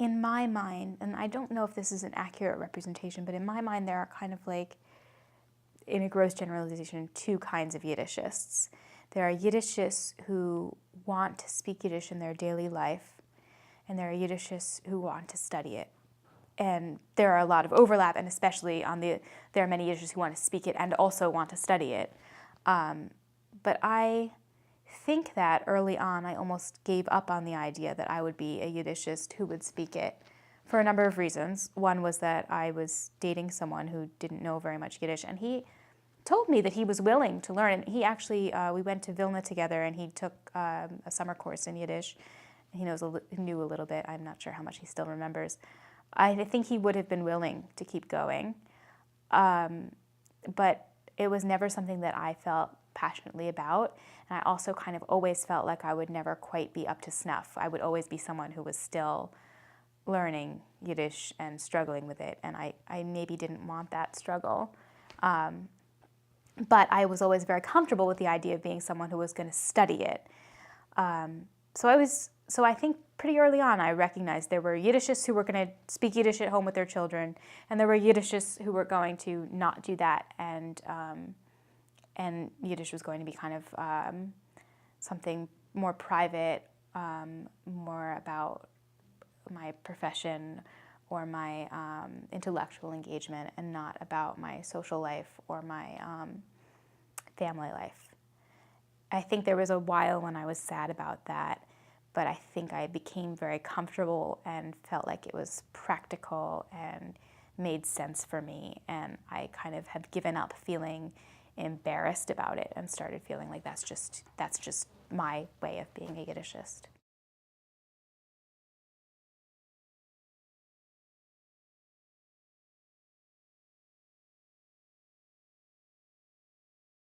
in my mind, and I don't know if this is an accurate representation, but in my mind there are kind of like, in a gross generalization, two kinds of Yiddishists. There are Yiddishists who want to speak Yiddish in their daily life, and there are Yiddishists who want to study it. And there are a lot of overlap, and especially there are many Yiddishists who want to speak it and also want to study it. But I think that early on I almost gave up on the idea that I would be a Yiddishist who would speak it for a number of reasons. One was that I was dating someone who didn't know very much Yiddish, and he told me that he was willing to learn. And he actually, we went to Vilna together, and he took a summer course in Yiddish. He knew a little bit. I'm not sure how much he still remembers. I think he would have been willing to keep going. But it was never something that I felt passionately about. And I also kind of always felt like I would never quite be up to snuff. I would always be someone who was still learning Yiddish and struggling with it. And I maybe didn't want that struggle. But I was always very comfortable with the idea of being someone who was going to study it. So I think pretty early on I recognized there were Yiddishists who were going to speak Yiddish at home with their children, and there were Yiddishists who were going to not do that, and Yiddish was going to be kind of something more private, more about my profession or my intellectual engagement, and not about my social life or my family life. I think there was a while when I was sad about that, but I think I became very comfortable and felt like it was practical and made sense for me, and I kind of have given up feeling embarrassed about it and started feeling like that's just my way of being a Yiddishist.